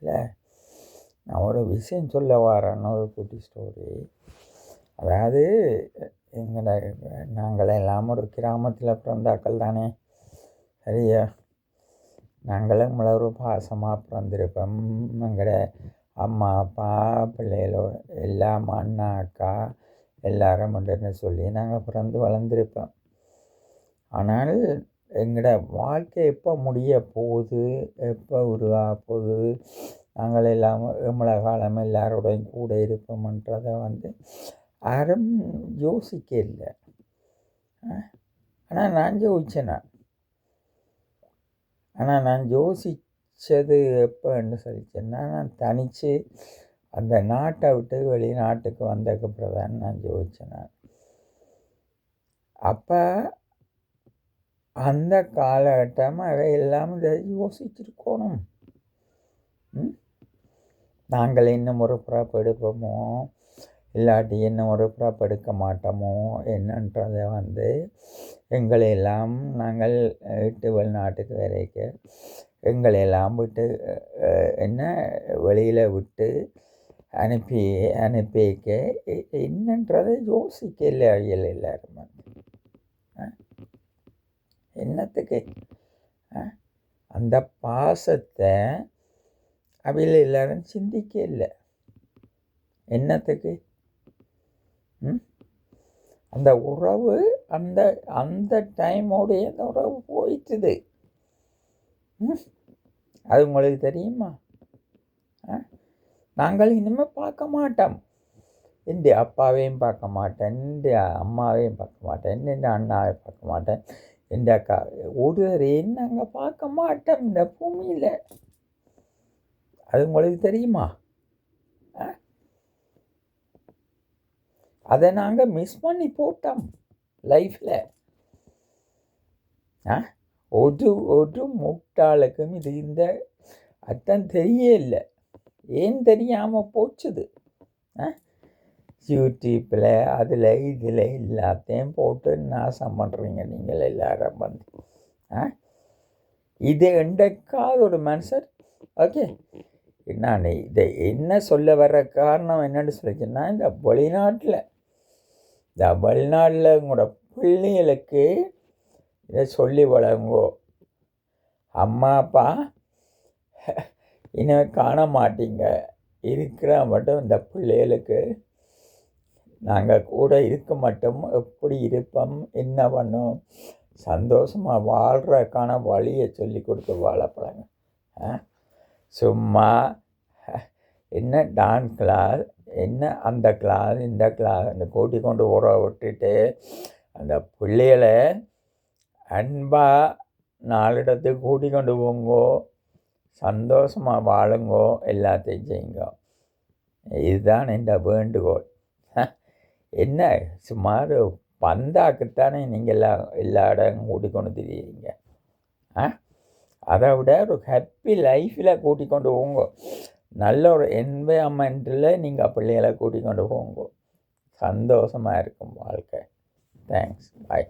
இல்லை, நான் ஒரு விஷயம் சொல்ல வரேன்னு ஒரு குட்டி ஸ்டோரி. அதாவது நாங்கள் எல்லாம் ஒரு கிராமத்தில் பிறந்தாக்கள் தானே, சரியா? நாங்களும் ஒரு பாசமாக பிறந்திருப்போம். எங்களோட அம்மா அப்பா பிள்ளைகளோட எல்லாம் அண்ணா அக்கா எல்லாரும் உண்டுன்னு சொல்லி நாங்கள் பிறந்து வளர்ந்துருப்போம். ஆனால் எங்களோட வாழ்க்கை எப்போ முடிய போகுது, எப்போ உருவாக போகுது, நாங்கள் எல்லாம் எம்மள காலம் எல்லாரோடையும் கூட இருப்போம்ன்றதை யாரும் யோசிக்க இல்லை. ஆனால் நான் யோசித்தது எப்போன்னு சொல்லிச்சேன்னா, நான் தனித்து அந்த நாட்டை விட்டு வெளிநாட்டுக்கு வந்ததுக்கப்புறம் தான் நான் யோசித்தேன். அப்போ அந்த காலகட்டம் அவை எல்லாம் இதை யோசிச்சிருக்கணும். நாங்கள் இன்னும் ஒரு பிறப்பு எடுப்போமோ இல்லாட்டி இன்னும் ஒரு பிறப்பு எடுக்க மாட்டோமோ என்னன்றதை எங்களையெல்லாம் நாங்கள் விட்டு வெளிநாட்டுக்கு வரைக்கும் எங்களையெல்லாம் விட்டு வெளியில் விட்டு அனுப்பிக்க என்னன்றதை யோசிக்கல அவியல் எல்லாரும். என்னத்துக்கு அந்த பாசத்தை அவையில் எல்லாரும் சிந்திக்க இல்லை. என்னத்துக்கு அந்த உறவு அந்த அந்த டைமோடைய அந்த உறவு போயிட்டுது. அது உங்களுக்கு தெரியுமா? நாங்கள் இனிமேல் பார்க்க மாட்டோம். என் அப்பாவையும் பார்க்க மாட்டேன், என் அம்மாவையும் பார்க்க மாட்டேன், என் அண்ணாவை பார்க்க மாட்டேன், என் அக்கா ஒருவரையும் நாங்கள் பார்க்க மாட்டோம் இந்த பூமியில். அது உங்களுக்கு தெரியுமா? அதை நாங்கள் மிஸ் பண்ணி போட்டோம் லைஃப்பில். ஒரு முட்டாளுக்கும் இது இந்த அர்த்தம் தெரியல. ஏன் தெரியாமல் போச்சுது? யூடியூப்பில் அதில் இதில் எல்லாத்தையும் போட்டு நாசம் பண்ணுறீங்க நீங்கள் எல்லாரும் இது என்றைக்காவது ஒரு மனுஷர் ஓகே. நான் இதை என்ன சொல்ல வர்ற காரணம் என்னென்னு சொல்லிச்சுன்னா, இந்த வெளிநாட்டில் உங்களோட பிள்ளைகளுக்கு இதை சொல்லி வளருங்கோ. அம்மா அப்பா இன்னும் காண மாட்டீங்க, இருக்கிற மட்டும் இந்த பிள்ளைகளுக்கு நாங்கள் கூட இருக்க மாட்டோம், எப்படி இருப்போம், என்ன பண்ணோம், சந்தோஷமாக வாழ்கிறதுக்கான வழியை சொல்லி கொடுத்து வாழப்படாங்க. சும்மா என்ன டான்ஸ் கிளாஸ், என்ன அந்த கிளாஸ் இந்த கிளாஸ் அந்த கூட்டி கொண்டு ஊற விட்டுட்டு அந்த பிள்ளைகளை அன்பாக 4 இடத்துக்கு கூட்டி கொண்டு போங்கோ, சந்தோஷமாக வாழுங்கோ, எல்லாத்தையும் செய்யுங்கோ. இதுதான் என்ற வேண்டுகோள். என்ன சுமார் பந்தாக்குத்தானே நீங்கள் எல்லா இடம் கூட்டிக்கொண்டு திரியுறீங்க. அதை விட ஒரு ஹாப்பி லைஃப்பில் கூட்டிக்கொண்டு போங்க. நல்ல ஒரு என்வைரன்மெண்ட்டில் நீங்கள் பிள்ளைகளை கூட்டிக்கொண்டு போங்க. சந்தோஷமாக இருக்கும் வாழ்க்கை. தேங்க்ஸ். பாய்.